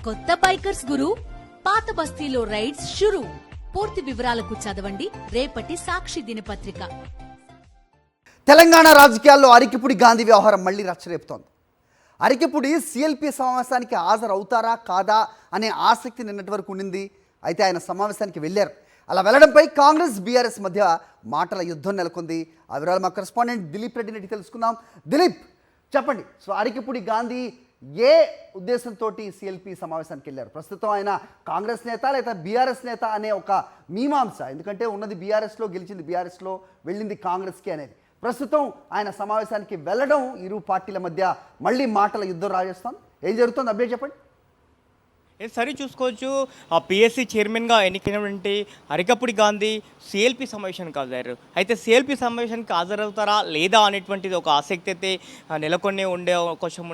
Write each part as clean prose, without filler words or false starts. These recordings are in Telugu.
కొత్త బైకర్స్ గురు, పాత బస్తీలో రైడ్స్ షురు. పూర్తి వివరాలకు చదవండి రేపటి సాక్షి దినపత్రిక. తెలంగాణ రాజకీయాల్లో అరికిపుడి గాంధీ వ్యవహారం మళ్లీ రచ్చరేపుతోంది. అరికిపుడి సిఎల్పి సమావేశానికి హాజరవుతారా కాదా అనే ఆసక్తి నిన్నటి వరకు ఉండింది. అయితే ఆయన సమావేశానికి వెళ్లారు. అలా వెళ్లడంపై కాంగ్రెస్ బీఆర్ఎస్ మధ్య మాటల యుద్ధం నెలకొంది. ఆ వివరాలు మా కరెస్పాండెంట్ దిలీప్ రెడ్డి రెడ్డి తెలుసుకుందాం. దిలీప్, చెప్పండి. సో అరికిపుడి గాంధీ ఏ ఉద్దేశంతో సిఎల్పి సమావేశానికి వెళ్ళారు? ప్రస్తుతం ఆయన కాంగ్రెస్ నేత లేదా బీఆర్ఎస్ నేత అనే ఒక మీమాంస, ఎందుకంటే ఉన్నది బీఆర్ఎస్లో, గెలిచింది బీఆర్ఎస్లో, వెళ్ళింది కాంగ్రెస్కి అనేది. ప్రస్తుతం ఆయన సమావేశానికి వెళ్ళడం ఇరు పార్టీల మధ్య మళ్ళీ మాటల యుద్ధం రాజేస్తాను. ఏం జరుగుతుంది? అప్డేట్ చెప్పండి. సరే, చూసుకోవచ్చు. ఆ పిఎస్సి చైర్మన్గా ఎన్నికైనటువంటి అరికపుడి గాంధీ సిఎల్పి సమావేశానికి హాజరయ్యారు. అయితే సిఎల్పి సమావేశానికి హాజరవుతారా లేదా అనేటువంటిది ఒక ఆసక్తి అయితే నెలకొనే ఉండే అవకాశం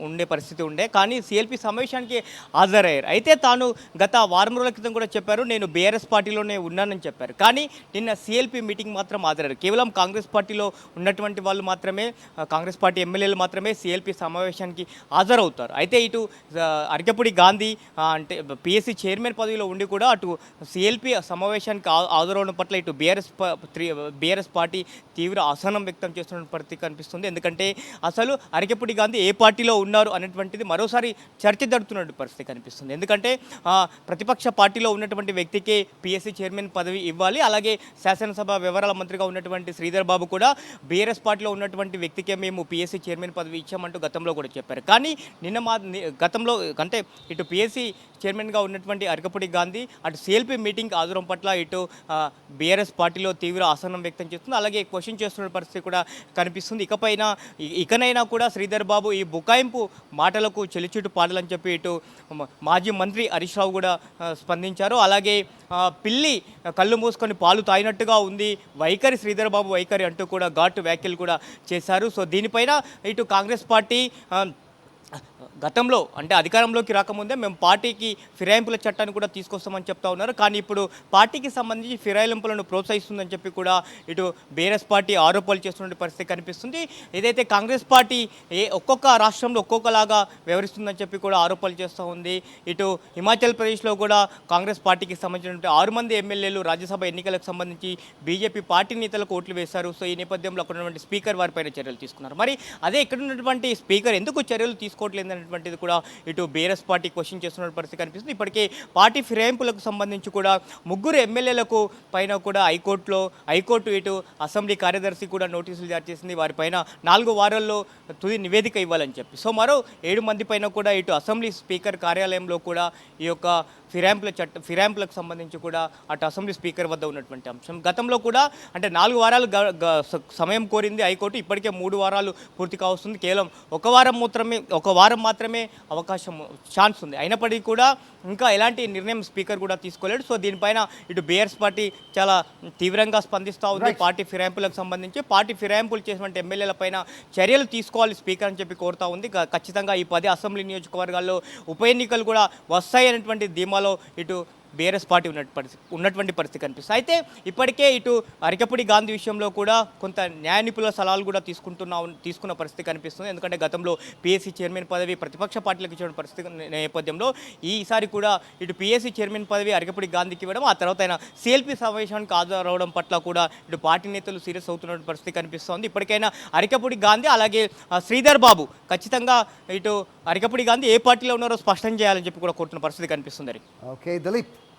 ఉండే పరిస్థితి ఉండే. కానీ సిఎల్పి సమావేశానికి హాజరయ్యారు. అయితే తాను గత వారం రోజుల క్రితం కూడా చెప్పారు, నేను బీఆర్ఎస్ పార్టీలోనే ఉన్నానని చెప్పారు. కానీ నిన్న సిఎల్పి మీటింగ్ మాత్రం హాజరయ్యారు. కేవలం కాంగ్రెస్ పార్టీలో ఉన్నటువంటి వాళ్ళు మాత్రమే, కాంగ్రెస్ పార్టీ ఎమ్మెల్యేలు మాత్రమే సిఎల్పి సమావేశానికి హాజరవుతారు. అయితే ఇటు అరికపుడి గాంధీ అంటే పిఎస్సి చైర్మన్ పదవిలో ఉండి కూడా అటు సిఎల్పి సమావేశానికి హాజరవడం పట్ల ఇటు బీఆర్ఎస్ పార్టీ తీవ్ర అసహనం వ్యక్తం చేస్తున్న పరిస్థితి కనిపిస్తుంది. ఎందుకంటే అసలు అరికపుడి గాంధీ ఏ పార్టీలో ఉన్నారు అనేటువంటిది మరోసారి చర్చ జరుగుతున్న పరిస్థితి కనిపిస్తుంది. ఎందుకంటే ప్రతిపక్ష పార్టీలో ఉన్నటువంటి వ్యక్తికి పిఎస్సి చైర్మన్ పదవి ఇవ్వాలి. అలాగే శాసనసభ వ్యవహారాల మంత్రిగా ఉన్నటువంటి శ్రీధర్ బాబు కూడా బీఆర్ఎస్ పార్టీలో ఉన్నటువంటి వ్యక్తికే మేము పిఎస్సి చైర్మన్ పదవి ఇచ్చామంటూ గతంలో కూడా చెప్పారు. కానీ గతంలో అంటే ఇటు పిఎస్సి చైర్మన్గా ఉన్నటువంటి అరికపుడి గాంధీ అటు సిఎల్పి మీటింగ్ హాజరం పట్ల ఇటు బీఆర్ఎస్ పార్టీలో తీవ్ర అసహనం వ్యక్తం చేస్తుంది. అలాగే క్వశ్చన్ చేస్తున్న పరిస్థితి కూడా కనిపిస్తుంది. ఇకనైనా కూడా శ్రీధర్ బాబు ఈ బుకాయింపు మాటలకు చెలిచుట్టు పాడాలని చెప్పి ఇటు మాజీ మంత్రి హరీష్ రావు కూడా స్పందించారు. అలాగే పిల్లి కళ్ళు మూసుకొని పాలు తాగినట్టుగా ఉంది వైఖరి, శ్రీధర్ బాబు వైఖరి అంటూ కూడా ఘాటు వ్యాఖ్యలు కూడా చేశారు. సో దీనిపైన ఇటు కాంగ్రెస్ పార్టీ గతంలో అంటే అధికారంలోకి రాకముందే మేము పార్టీకి ఫిరాయింపుల చట్టాన్ని కూడా తీసుకొస్తామని చెప్తా ఉన్నారు. కానీ ఇప్పుడు పార్టీకి సంబంధించి ఫిరాయింపులను ప్రోత్సహిస్తుందని చెప్పి కూడా ఇటు బీఆర్ఎస్ పార్టీ ఆరోపణలు చేస్తున్న పరిస్థితి కనిపిస్తుంది. ఏదైతే కాంగ్రెస్ పార్టీ ఒక్కొక్క రాష్ట్రంలో ఒక్కొక్కలాగా వ్యవహరిస్తుందని చెప్పి కూడా ఆరోపణలు చేస్తూ ఉంది. ఇటు హిమాచల్ ప్రదేశ్లో కూడా కాంగ్రెస్ పార్టీకి సంబంధించినటువంటి 6 మంది ఎమ్మెల్యేలు రాజ్యసభ ఎన్నికలకు సంబంధించి బీజేపీ పార్టీ నేతలకు ఓట్లు వేశారు. సో ఈ నేపథ్యంలో అక్కడ ఉన్నటువంటి స్పీకర్ వారిపైన చర్యలు తీసుకున్నారు. మరి అదే ఇక్కడ ఉన్నటువంటి స్పీకర్ ఎందుకు చర్యలు తీసుకోవట్లేదు అనేటువంటిది కూడా ఇటు బీఆర్ఎస్ పార్టీ క్వశ్చన్ చేస్తున్న పరిస్థితి కనిపిస్తుంది. ఇప్పటికే పార్టీ ఫిరాయింపులకు సంబంధించి కూడా 3 ఎమ్మెల్యేలకు పైన కూడా హైకోర్టు ఇటు అసెంబ్లీ కార్యదర్శి కూడా నోటీసులు జారీ చేసింది. వారిపైన 4 వారాల్లో తుది నివేదిక ఇవ్వాలని చెప్పి. సో మరో 7 మంది పైన కూడా ఇటు అసెంబ్లీ స్పీకర్ కార్యాలయంలో కూడా ఈ యొక్క ఫిరాయింపులకు సంబంధించి కూడా అటు అసెంబ్లీ స్పీకర్ వద్ద ఉన్నటువంటి అంశం. గతంలో కూడా అంటే 4 వారాలు సమయం కోరింది హైకోర్టు. ఇప్పటికే 3 వారాలు పూర్తి కావస్తుంది. కేవలం ఒక వారం మాత్రమే ఛాన్స్ ఉంది. అయినప్పటికీ కూడా ఇంకా ఎలాంటి నిర్ణయం స్పీకర్ కూడా తీసుకోలేడు. సో దీనిపైన ఇటు బీఆర్ఎస్ పార్టీ చాలా తీవ్రంగా స్పందిస్తూ ఉంది. పార్టీ ఫిరాయింపులకు సంబంధించి పార్టీ ఫిరాయింపులు చేసినటువంటి ఎమ్మెల్యేల పైన చర్యలు తీసుకోవాలి స్పీకర్ అని చెప్పి కోరుతూ ఉంది. ఖచ్చితంగా ఈ 10 అసెంబ్లీ నియోజకవర్గాల్లో ఉప ఎన్నికలు కూడా వస్తాయనేటువంటి ధీమాలో ఇటు బీఆర్ఎస్ పార్టీ ఉన్నటువంటి పరిస్థితి కనిపిస్తుంది. అయితే ఇప్పటికే ఇటు అరికపుడి గాంధీ విషయంలో కూడా కొంత న్యాయ నిపుణుల సలహాలు కూడా తీసుకున్న పరిస్థితి కనిపిస్తుంది. ఎందుకంటే గతంలో పిఎస్సి చైర్మన్ పదవి ప్రతిపక్ష పార్టీలకు ఇచ్చిన పరిస్థితి నేపథ్యంలో ఈసారి కూడా ఇటు పిఎస్సి చైర్మన్ పదవి అరికపుడి గాంధీకి ఇవ్వడం, ఆ తర్వాత ఆయన సిఎల్పి సమావేశానికి హాజరవడం పట్ల కూడా ఇటు పార్టీ నేతలు సీరియస్ అవుతున్న పరిస్థితి కనిపిస్తోంది. ఇప్పటికైనా అరికపుడి గాంధీ అలాగే శ్రీధర్ బాబు ఖచ్చితంగా ఇటు అరికపుడి గాంధీ ఏ పార్టీలో ఉన్నారో స్పష్టం చేయాలని చెప్పి కూడా కోరుతున్న పరిస్థితి కనిపిస్తుంది. ఓకే దిలీప్.